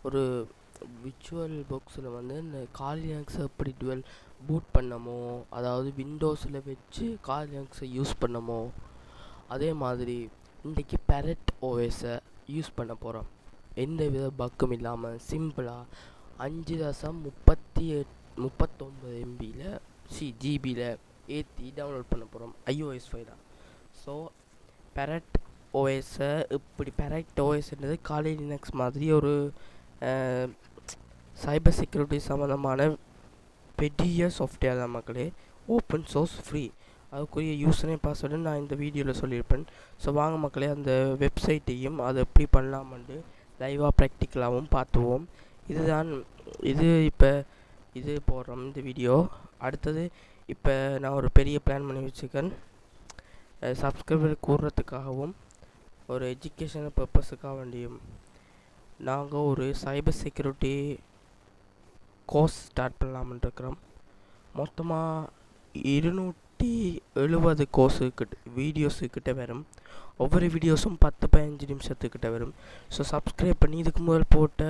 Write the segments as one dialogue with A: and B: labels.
A: ஒரு விர்ச்சுவல் பாக்ஸில் வந்து இந்த காலி லினக்ஸை எப்படி பூட் பண்ணமோ, அதாவது விண்டோஸில் வச்சு காலி லினக்ஸை யூஸ் பண்ணமோ, அதே மாதிரி இன்றைக்கி பெரட் ஓஎஸை யூஸ் பண்ண போகிறோம். எந்த வித பக்கும் இல்லாமல் சிம்பிளாக 5.39 MBயில் ஜிபியில் ஏற்றி டவுன்லோட் பண்ண போகிறோம் iOS ஃபைலாக. ஸோ பெரட் ஓஎஸை பெரட் ஓஎஸ்ன்றது காலி லினக்ஸ் மாதிரி ஒரு சைபர் செக்யூரிட்டி சம்மந்தமான பெரிய சாஃப்ட்வேர் தான் மக்களே. Open source free. அதுக்குரிய யூசர் நேம் பாஸ்வேர்டு நான் இந்த வீடியோவில் சொல்லியிருப்பேன். ஸோ வாங்க மக்களே, அந்த வெப்சைட்டையும் அதை எப்படி பண்ணலாமென்று லைவாக ப்ராக்டிக்கலாகவும் பார்த்துவோம். இது போடுறோம் இந்த வீடியோ. அடுத்தது இப்போ நான் ஒரு பெரிய பிளான் பண்ணி வச்சுருக்கேன். சப்ஸ்கிரைபர் கூடுறதுக்காகவும் ஒரு எஜுகேஷனல் பர்பஸுக்காக வேண்டியும் நாங்கள் ஒரு சைபர் செக்யூரிட்டி கோர்ஸ் ஸ்டார்ட் பண்ணலாம்னு இருக்கிறோம். மொத்தமாக 270 வீடியோஸுக்கிட்ட வரும். ஒவ்வொரு வீடியோஸும் 10-15 நிமிஷத்துக்கிட்ட வரும். ஸோ சப்ஸ்கிரைப் பண்ணி இதுக்கு முதல் போட்ட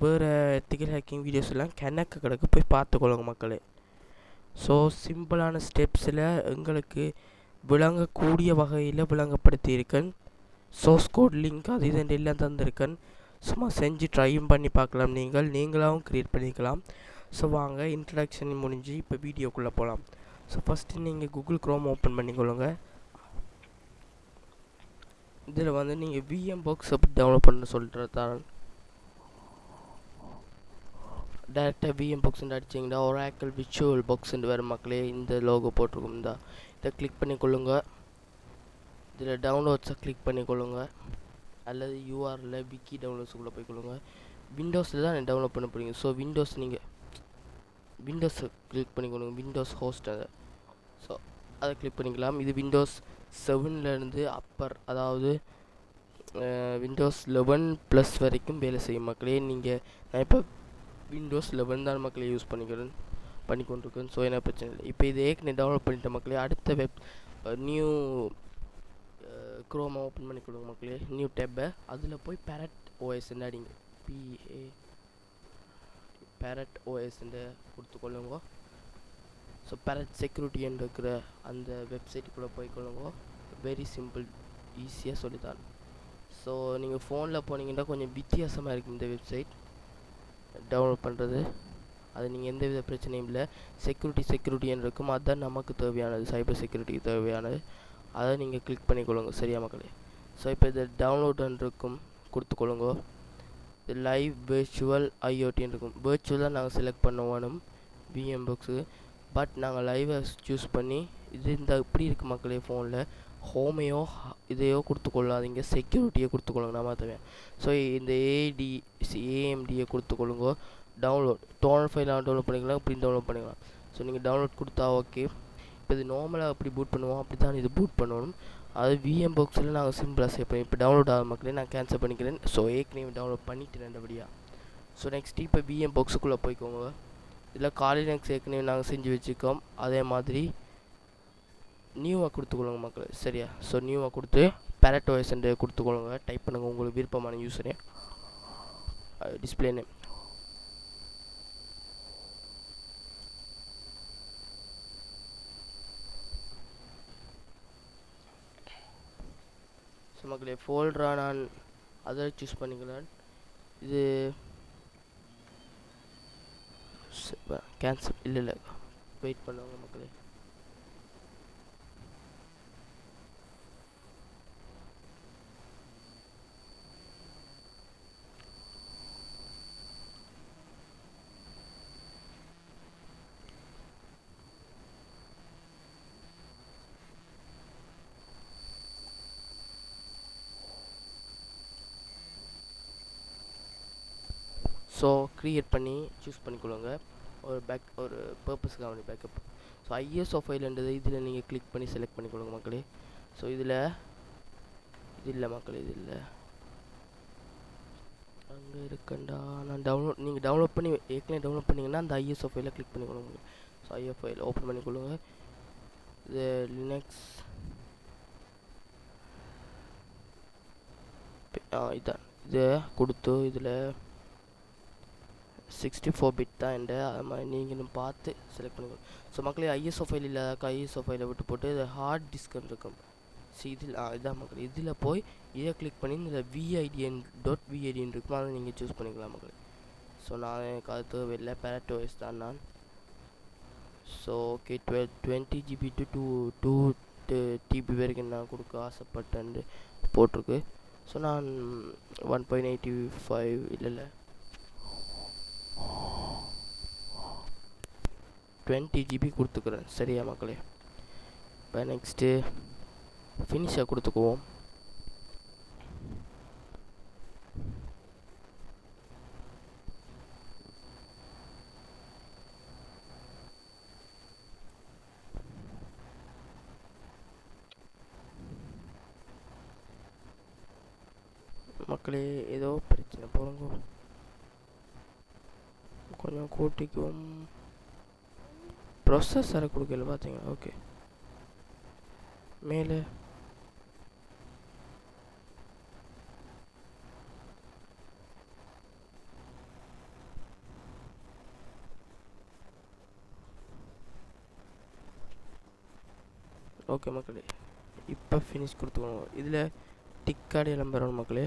A: வேறு எத்திக்கல் ஹேக்கிங் வீடியோஸ் எல்லாம் கிடக்கு போய் பார்த்துக்கொள்ளுங்க மக்களே. ஸோ சிம்பிளான ஸ்டெப்ஸில் எங்களுக்கு விளங்கக்கூடிய வகையில் விளங்கப்படுத்தியிருக்கேன். சோர்ஸ் கோட் லிங்க் அது இது எல்லாம் தந்திருக்கேன். சும்மா செஞ்சு ட்ரையும் பண்ணி பார்க்கலாம். நீங்களாகவும் க்ரியேட் பண்ணிக்கலாம். ஸோ வாங்க, இன்ட்ரடக்ஷன் முடிஞ்சு இப்போ வீடியோக்குள்ளே போகலாம். ஸோ ஃபஸ்ட்டு நீங்கள் கூகுள் க்ரோம் ஓப்பன் பண்ணிக்கொள்ளுங்க. இதில் வந்து நீங்கள் விஎம் பாக்ஸ் எப்படி டவுன்லோட் பண்ண சொல்கிறதான் டேரெக்டாக விஎம் பாக்ஸ்ன்னு அடிச்சிங்கன்னா ஒராக்கிள் விர்ச்சுவல் பாக்ஸ்ன்னு வேறு மக்களே. இந்த லோகோ போட்டிருக்கும். இதை கிளிக் பண்ணிக்கொள்ளுங்க. இதில் டவுன்லோட்ஸை கிளிக் பண்ணிக்கொள்ளுங்க. அல்லது யூஆரில் விக்கி டவுன்லோட்ஸுக்குள்ளே போய்க்கொள்ளுங்க. விண்டோஸில் தான் டவுன்லோட் பண்ண போகிறீங்க. ஸோ விண்டோஸை கிளிக் பண்ணிக்கொள்ளுங்க. விண்டோஸ் ஹோஸ்ட் ஸோ அதை கிளிக் பண்ணிக்கலாம். இது விண்டோஸ் 7லேருந்து அப்பர், அதாவது விண்டோஸ் 11+ வரைக்கும் வேலை செய்யும் மக்களே. நான் இப்போ விண்டோஸ் 11 தான் மக்களே யூஸ் பண்ணிக்கொண்டிருக்கேன். ஸோ என்ன பிரச்சனை இல்லை. இப்போ இது ஏற்கனவே டவுன்லோட் பண்ணிட்ட மக்களே. அடுத்த நியூ க்ரோமை ஓப்பன் பண்ணி கொடுங்க மக்களே. நியூ டேப்பை அதில் போய் பெரட் ஓஎஸ்ன்னு அடிங்க. பெரட் ஓஎஸ்ன்னு கொடுத்துக்கொள்ளுங்க. ஸோ பெரட் செக்யூரிட்டின்னு இருக்கிற அந்த வெப்சைட்டுக்குள்ளே போய்க்கொள்ளுங்க. வெரி சிம்பிள், ஈஸியாக சொல்லித்தான். ஸோ நீங்கள் ஃபோனில் போனீங்கன்னா கொஞ்சம் வித்தியாசமாக இருக்குது இந்த வெப்சைட் டவுன்லோட் பண்ணுறது. அது நீங்கள் எந்த வித பிரச்சனையும் இல்லை. செக்யூரிட்டின்னு இருக்கும். அதுதான் நமக்கு தேவையானது, சைபர் செக்யூரிட்டிக்கு தேவையானது. அதை நீங்கள் கிளிக் பண்ணிக்கொள்ளுங்க. சரியா மக்களே? ஸோ இப்போ இது டவுன்லோடுன்னு இருக்கும், கொடுத்துக்கொள்ளுங்க. இது லைவ் விர்ச்சுவல் ஐஓடின்னு இருக்கும். விர்ச்சுவலாக நாங்கள் செலக்ட் பண்ண வேணும் விஎம் பாக்ஸுக்கு. பட் நாங்கள் லைவை சூஸ் பண்ணி இந்த இப்படி இருக்குது மக்களே. ஃபோனில் ஹோமையோ இதையோ கொடுத்துக்கொள்ளாதீங்க, செக்யூரிட்டியை கொடுத்துக்கொள்ளுங்க. நம்ம தேவையான ஸோ இந்த ஏஎம்டியை கொடுத்துக்கொள்ளுங்க. டவுன்லோட் டோனல் ஃபைல் டவுன்லோட் பண்ணிக்கலாம், இப்படி டவுன்லோட் பண்ணிக்கலாம். ஸோ நீங்கள் டவுன்லோட் கொடுத்தா ஓகே. இப்போ இது நார்மலாக அப்படி பூட் பண்ணுவோம், அப்படி தான் இது பூட் பண்ணணும். அது விஎம் பாக்ஸில் நாங்கள் சிம்பிளாக சேவ் பண்ணி இப்போ டவுன்லோட் ஆக மக்களே நான் கேன்சல் பண்ணிக்கிறேன். ஸோ ஏற்கனவே டவுன்லோட் பண்ணிட்டு ரெண்டபடியாக. ஸோ நெக்ஸ்ட் இப்போ விஎம் பாக்ஸுக்குள்ளே போய்க்கோங்க. இதில் காலி லினக்ஸ் ஏற்கனவே நாங்கள் செஞ்சு வச்சுருக்கோம். அதே மாதிரி நியூவாக கொடுத்துக்கொள்ளுங்க மக்கள். சரியா? ஸோ நியூவாக கொடுத்து பெரட் ஓஎஸ்ன்னு கொடுத்துக்கொள்ளுங்க. டைப் பண்ணுங்கள் உங்களுக்கு விருப்பமான யூஸரே டிஸ்பிளே நேம். ஸோ மக்களே ஃபோல்டராக நான் அதை சூஸ் பண்ணிக்கலாம். இது கேன்சல் இல்லை வெயிட் பண்ணுவாங்க மக்களே. ஸோ க்ரியேட் பண்ணி சூஸ் பண்ணிக்கொள்ளுங்க ஒரு பர்பஸுக்காக வேண்டிய பேக்கப். ஸோ ஐஎஸ்ஓ ஃபைல்ன்றது இதில் நீங்கள் கிளிக் பண்ணி செலக்ட் பண்ணிக்கொள்ளுங்க மக்களே. ஸோ இது இல்லை மக்களே, இது இல்லை, அங்கே இருக்கண்டா. நான் நீங்கள் டவுன்லோட் பண்ணி ஏற்கனவே டவுன்லோட் பண்ணிங்கன்னா அந்த ஐஎஸ்ஓ ஃபைலை கிளிக் பண்ணிக்கொள்ளுங்க. ஸோ ஐஎஸ்ஓ ஃபைல் ஓப்பன் பண்ணிக்கொள்ளுங்க. இது லினக்ஸ் இதுதான் இதை கொடுத்து இதில் 64 பிட் தான் எண்டு அது மாதிரி நீங்களும் பார்த்து செலக்ட் பண்ணிக்கணும். ஸோ மக்களே ஐஎஸ்ஓ ஃபைல் இல்லாத ஐஎஸ்ஓ ஃபைலை விட்டு போட்டு இது ஹார்ட் டிஸ்க்னு இருக்கும். ஸோ இதில் இதான் மக்கள் இதில் போய் இதை கிளிக் பண்ணி இதில் VIDN.VIDN இருக்கும், அதை நீங்கள் சூஸ் பண்ணிக்கலாம் மக்கள். ஸோ நான் எனக்கு அது தேவையில்லை, பேரட் OS தான் நான். So okay 20 GB to 2 TB வரைக்கும் நான் கொடுக்க ஆசைப்பட்டேன் போட்டிருக்கு. ஸோ நான் 1.85 இல்லை 20 GB கொடுத்துக்கிறேன். சரியா மக்களே? இப்போ நெக்ஸ்ட்டு ஃபினிஷாக கொடுத்துக்குவோம். மக்களே ஏதோ பிரச்சனை போடுங்க, கொஞ்சம் கூட்டிக்குவோம். ப்ரொசஸரை கொடுக்கல பார்த்தீங்களா? ஓகே மேலே ஓகே மக்களே இப்போ ஃபினிஷ் கொடுத்துக்கணும். இதில் டிக்கார்டு எல்லாம் பெறணும் மக்களே.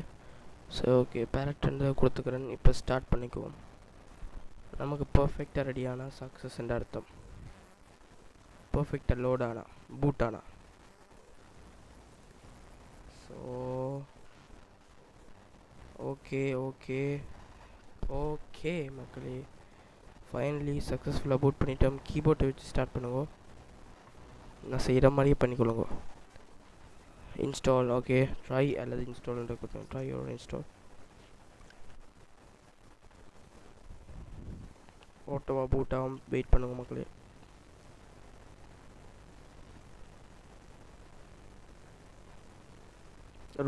A: ஸோ ஓகே பேரட் கொடுத்துக்கிறேன். இப்போ ஸ்டார்ட் பண்ணிக்குவோம். நமக்கு பர்ஃபெக்டாக ரெடியான சக்ஸஸ் என்ற அர்த்தம். பர்ஃபெக்டாக லோட் ஆனா பூட் ஆனா. ஸோ ஓகே ஓகே ஓகே மக்களே ஃபைனலி சக்ஸஸ்ஃபுல்லாக பூட் பண்ணிட்டோம். கீபோர்டை வச்சு ஸ்டார்ட் பண்ணுங்க. நான் செய்கிற மாதிரியே பண்ணிக்கொள்ளுங்க. இன்ஸ்டால் ஓகே ட்ரை அல்லது இன்ஸ்டால் கொடுத்துருங்க. ட்ரை ஒரு இன்ஸ்டால் ஓட்டோவா பூட்டாகவும் வெயிட் பண்ணுங்க மக்களே.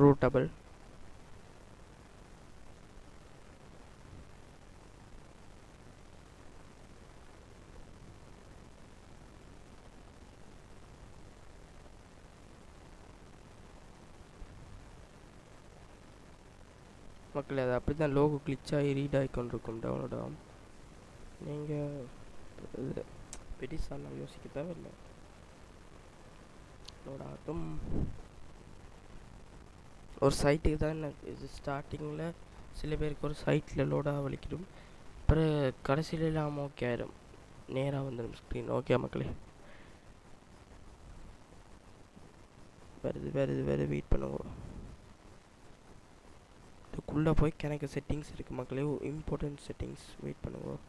A: ரூட்டபிள் மக்களே அது அப்படி தான் லோகோ கிளிச் ஆகி ரீட் ஆகிக்கொண்டிருக்கும் டவுன்லோட் ஆகும். நீங்கள் இது பெருசாலாம் யோசிக்க தேவையில்லை, லோட் ஆகும். ஒரு சைட்டுக்கு தான் இது ஸ்டார்டிங்கில் சில பேருக்கு ஒரு சைட்டில் லோடாக வலிக்கிடும், அப்புறம் கடைசியில் இல்லாமல் ஓகே ஆயிடும், நேராக வந்துடும் ஸ்க்ரீன். ஓகே மக்களே வருது வெயிட் பண்ணுவோம். இதுக்குள்ளே போய் எனக்கு செட்டிங்ஸ் இருக்குது மக்களே, இம்பார்ட்டன்ட் செட்டிங்ஸ். வெயிட் பண்ணுவோம்.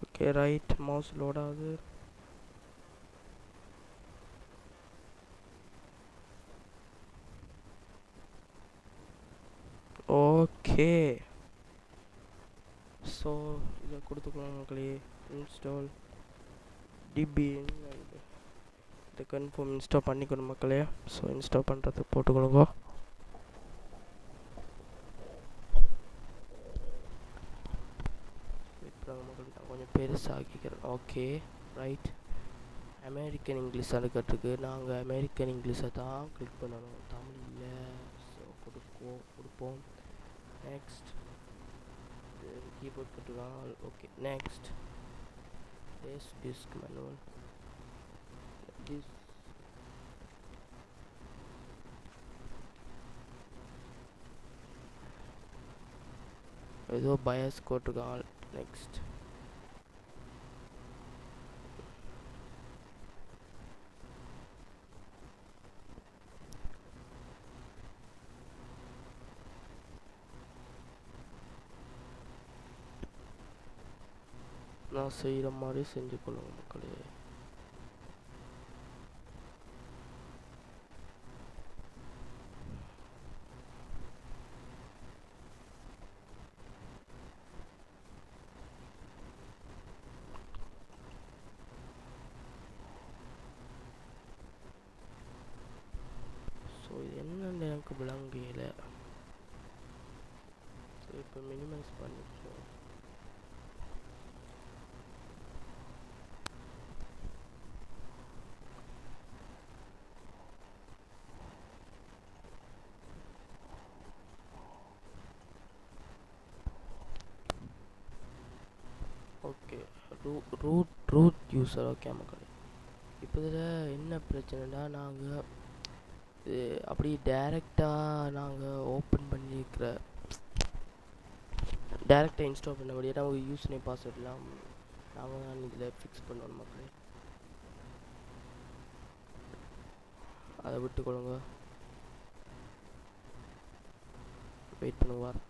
A: ஓகே ரைட் மவுஸ் லோட் ஆகுது. ஓகே ஸோ இதை கொடுத்துக்கலாம் மக்களே. இன்ஸ்டால் டிபி இதை கன்ஃபார்ம் இன்ஸ்டால் பண்ணிக்கணும் மக்களே. ஸோ இன்ஸ்டால் பண்ணுறது போட்டுக்கொள்ளுங்க. மக்கள் நான் கொஞ்சம் பெருசாகிக்கிறேன். ஓகே ரைட் அமெரிக்கன் இங்கிலீஷ் அதுக்கட்டுருக்கு. நாங்கள் அமெரிக்கன் இங்கிலீஷை தான் கிளிக் பண்ணணும், தமிழ் இல்லை. ஸோ கொடுப்போம். நெக்ஸ்ட் கீபோர்ட் போட்டுக்கலாம். ஓகே நெக்ஸ்ட் டிஸ்க் மேனுவல் ஏதோ பயஸ் போட்டுருக்கான். நெக்ஸ்ட் நான் செய்கிற மாதிரி செஞ்சு கொள்ளுங்க மக்களே. ஸோ இது என்னென்னு எனக்கு விளங்கல. ஸோ இப்போ மினிமைஸ் பண்ணிக்கலாம். Root user. ஓகே மக்களே, இப்போ இதில் என்ன பிரச்சனைனா, நாங்கள் இது அப்படி டேரெக்டாக நாங்கள் ஓப்பன் பண்ணியிருக்கிற டேரெக்டாக இன்ஸ்டால் பண்ணபடியே நமக்கு யூஸ் நேம் பாஸ்வேர்ட்லாம் நாங்கள் தான் இதில் ஃபிக்ஸ் பண்ணணும் மக்களே. அதை விட்டுக்கொள்ளுங்க, வெயிட் பண்ணுவார்.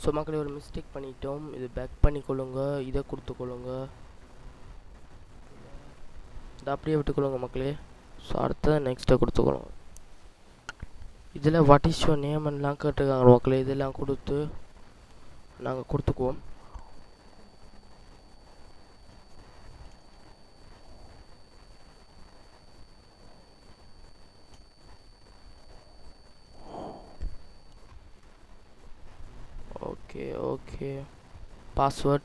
A: ஸோ மக்களே, ஒரு மிஸ்டேக் பண்ணிட்டோம். இது பேக் பண்ணிக்கொள்ளுங்க, இதை கொடுத்துக்கொள்ளுங்க, இதை அப்படியே விட்டுக்கொள்ளுங்க மக்களே. ஸோ அடுத்தது நெக்ஸ்ட்டை கொடுத்துக்கொள்ளுங்க. இதில் வாட் இஸ் யுவர் நேம்லாம் கேட்டுருக்காங்க மக்களே, இதெல்லாம் கொடுத்து நாங்கள் கொடுத்துக்குவோம். ஓகே பாஸ்வேர்ட்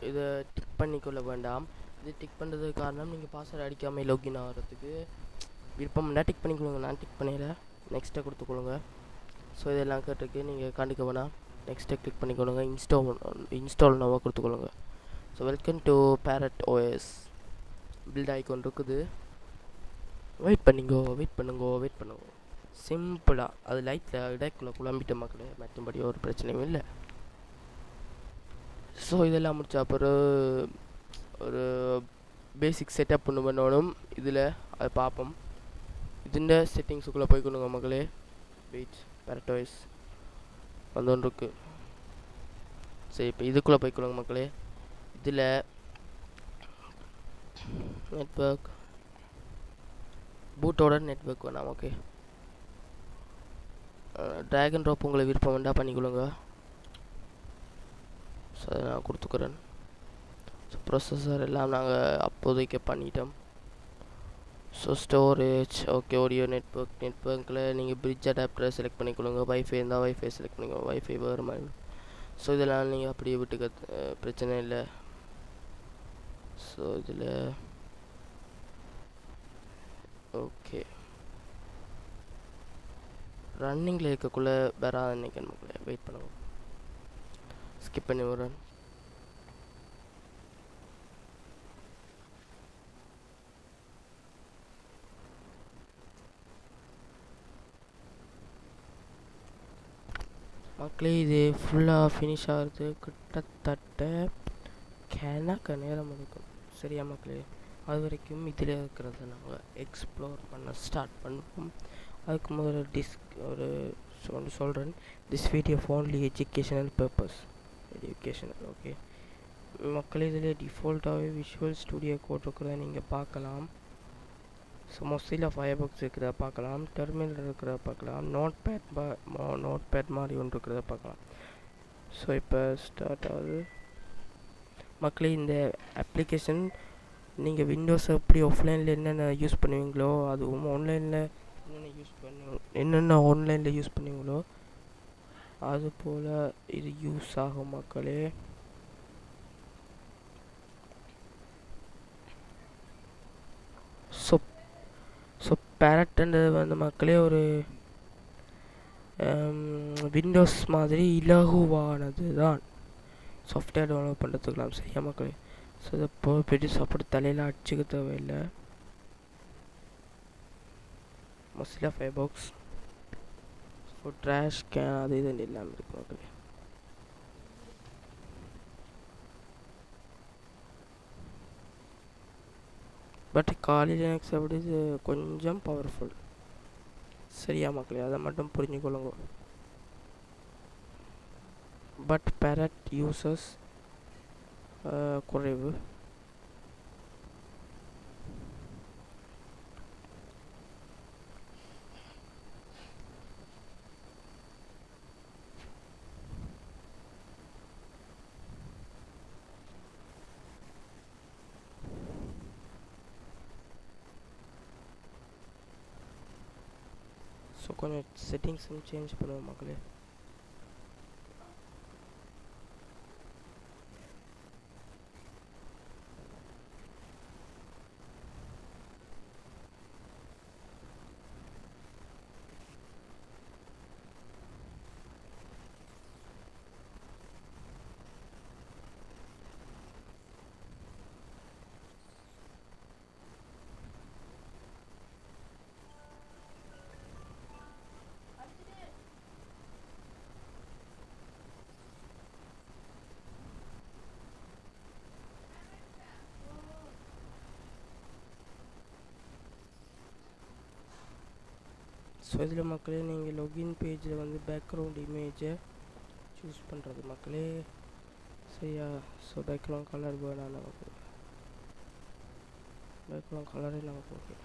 A: இதை டிக் பண்ணிக்கொள்ள வேண்டாம். இது டிக் பண்ணுறதுக்கு காரணம், நீங்கள் பாஸ்வேர்டு அடிக்காமல் லாகின் ஆகிறதுக்கு விருப்பம்னா டிக் பண்ணிக்கொள்ளுங்க. நான் டிக் பண்ணிடல, நெக்ஸ்ட்டை கொடுத்துக்கொள்ளுங்க. ஸோ இதெல்லாம் கேட்டிருக்கு, நீங்கள் கண்டுக்க வேணாம். நெக்ஸ்ட்டை கிளிக் பண்ணிக்கொள்ளுங்க, இன்ஸ்டால் நோவாக கொடுத்துக்கொள்ளுங்க. So welcome to Parrot OS. Build icon இருக்குது, வெயிட் பண்ணுங்க. சிம்பிளாக அது லைட்டில் இடைக்குள்ளே குழம்பிட்ட மக்களே, மற்றபடி ஒரு பிரச்சனையும் இல்லை. ஸோ இதெல்லாம் முடிச்ச அப்புறம் ஒரு பேசிக் செட்டப் ஒன்று பண்ணணும். இதில் அதை பார்ப்போம். இதுண்ட செட்டிங்ஸுக்குள்ளே போய்க்கணுங்க மக்களே. வெயிட், பேரட் ஓஎஸ் வந்தோன்னு இருக்கு. சரி, இப்போ இதுக்குள்ளே போய்க்கணுங்க மக்களே. இதில் நெட்வொர்க், பூட்டோட நெட்வொர்க் வேணாம். ஓகே, ட்ராக் அண்ட் ட்ராப் உங்களை விருப்பம் வேண்டாம் பண்ணிக்கொள்ளுங்க. ஸோ அதை நான் கொடுத்துக்கிறேன். ஸோ ப்ரொசஸர் எல்லாம் நாங்கள் அப்போதைக்கு பண்ணிட்டோம். So storage okay. ஆடியோ நெட்வொர்க்கில் நீங்கள் பிரிட்ஜ் அடாப்டரை செலக்ட் பண்ணிக்கொள்ளுங்க. வைஃபை இருந்தால் வைஃபை செலக்ட் பண்ணிக்கோங்க, வைஃபை வேறு மாதிரி. ஸோ இதெல்லாம் நீங்கள் அப்படியே விட்டுக்க பிரச்சனை இல்லை. ஸோ இதில் ஓகே, ரன்னிங்கில் இருக்கக்குள்ளே வராது நினைக்கிறேன் மக்களே. வெயிட் பண்ணுங்க, ஸ்கிப் பண்ணி வரேன். மக்களே, இது ஃபுல்லாக ஃபினிஷ் ஆகிறது கிட்டத்தட்ட கணக்கு நேரம் இருக்கும். சரியா மக்களே, அது வரைக்கும் இதில் இருக்கிறத நாங்கள் எக்ஸ்ப்ளோர் பண்ண ஸ்டார்ட் பண்ணுவோம். அதுக்கு முதல்ல ஒரு சொல்கிறேன். This video only educational purpose, educational. Okay மக்களே, இதில் டிஃபால்ட்டாகவே விஷுவல் ஸ்டுடியோ கோட் இருக்கிறத நீங்கள் பார்க்கலாம். ஸோ மொசிலா ஃபயர்பாக்ஸ் இருக்கிறத பார்க்கலாம், டெர்மினல் இருக்கிறத பார்க்கலாம், நோட் பேட் மாதிரி ஒன்று இருக்கிறத பார்க்கலாம். ஸோ இப்போ ஸ்டார்ட் ஆகுது மக்களே. இந்த அப்ளிகேஷன் நீங்கள் விண்டோஸை எப்படி ஆஃப்லைனில் என்னென்ன யூஸ் பண்ணுவீங்களோ, அதுவும் ஆன்லைனில் என்னென்ன ஆன்லைனில் யூஸ் பண்ணுவீங்களோ அது போல் இது யூஸ் ஆகும் மக்களே. ஸோ பேரட்ன்றது வந்து மக்களே ஒரு விண்டோஸ் மாதிரி இலகுவானது தான் சாஃப்ட்வேர் டெவலப் பண்ணுறதுக்கலாம். சரியா மக்களே, ஸோ இதை பெருசாக அப்படி தலையில் அடிச்சுக்க தேவையில்லை. மொசிலா ஃபயர்பாக்ஸ் ஒரு ட்ராஷ் கேன் அது இது இல்லாமல் இருக்கு மக்களே. பட் காலி லினக்ஸ் அப்படி இது கொஞ்சம் பவர்ஃபுல். சரியா மக்களே, அதை மட்டும் புரிஞ்சுக்கொள்ளுங்க. பட் பேரட் யூசர்ஸ் குறைவு. ஸோ கொஞ்சம் செட்டிங்ஸும் சேஞ்ச் பண்ணுவோம் மக்களே. ஸோ இதில் மக்களே நீங்கள் லொகின் பேஜில் வந்து பேக்ரவுண்ட் இமேஜை சூஸ் பண்ணுறது மக்களே. சரியா? ஸோ பேக்ரவுண்ட் கலர் வேணாம் நமக்கு. பேக்ரவுண்ட் கலரே நமக்கு ஓகே.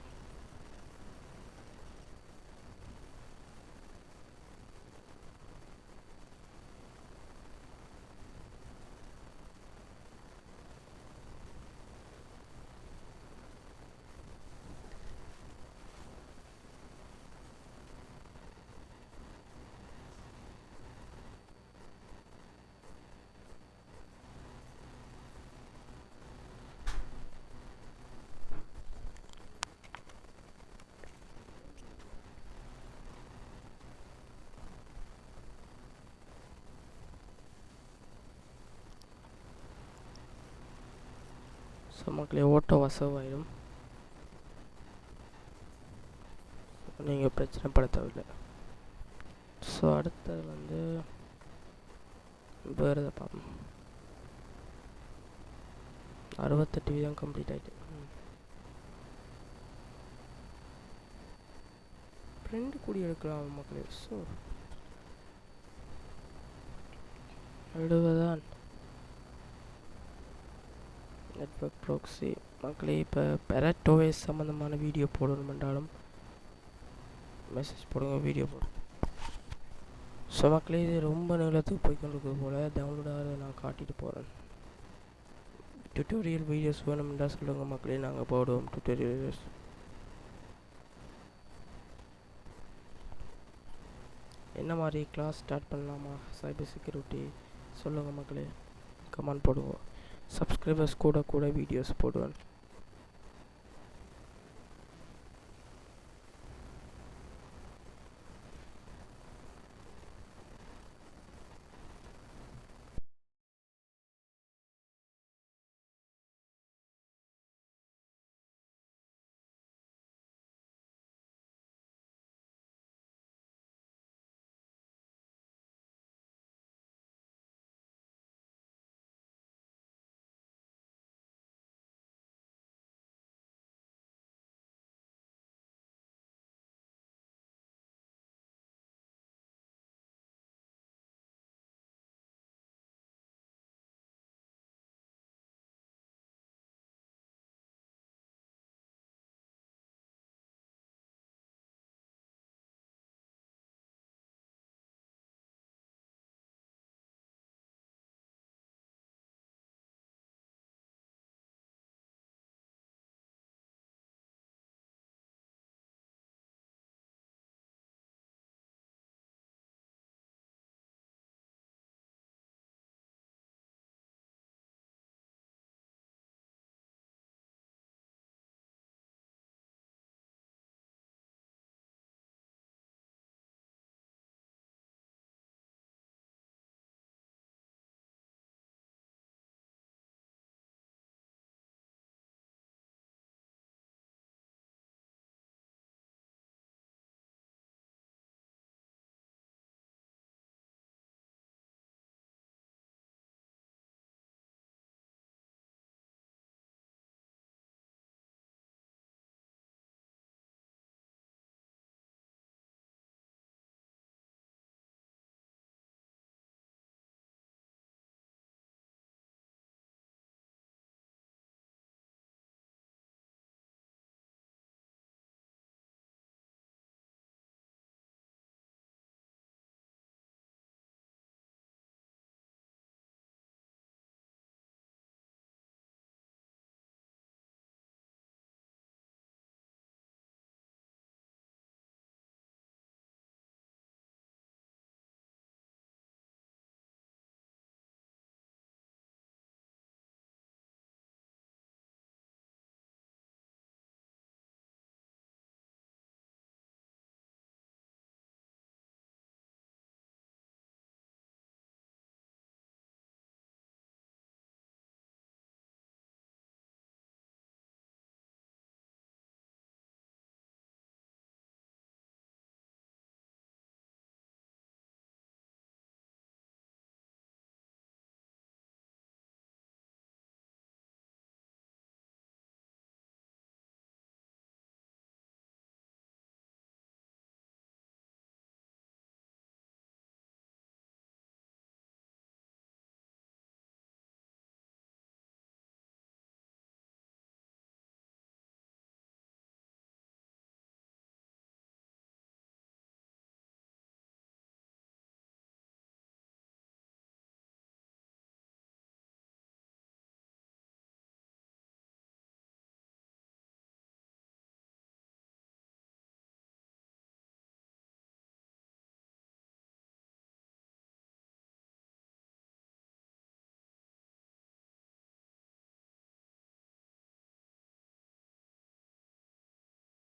A: ஸோ மக்களே ஓட்டோ வசவாயிடும். நீங்கள் பிரச்சனை பட தேவையில்லை. ஸோ அடுத்தது வந்து வேறு எதை பார்ப்போம். 68 வீதம் கம்ப்ளீட் ஆகிட்டு. ஃப்ரெண்டு கூடி எடுக்கலாம் மக்களே. ஸோ எழுவதான் நெட்வொர்க் ப்ராக்ஸி மக்களே. இப்போ பேரட் ஓஎஸ் சம்மந்தமான வீடியோ போடணுமென்றாலும் மெசேஜ் போடுங்க, வீடியோ போடுங்க. ஸோ மக்களே இது ரொம்ப நீளத்துக்கு போய்கொண்டிருக்கிறது போல் டவுன்லோடாக நான் காட்டிட்டு போகிறேன். டுட்டோரியல் வீடியோஸ் வேணுமென்றா சொல்லுங்கள் மக்களே, நாங்கள் போடுவோம் டுட்டோரியல் வீடியோஸ். என்ன மாதிரி கிளாஸ் ஸ்டார்ட் பண்ணலாமா, சைபர் செக்யூரிட்டி சொல்லுங்கள் மக்களே, கமெண்ட் போடுவோம். சப்ஸ்கிரைபர்ஸ் கூட வீடியோஸ் போடுவேன்.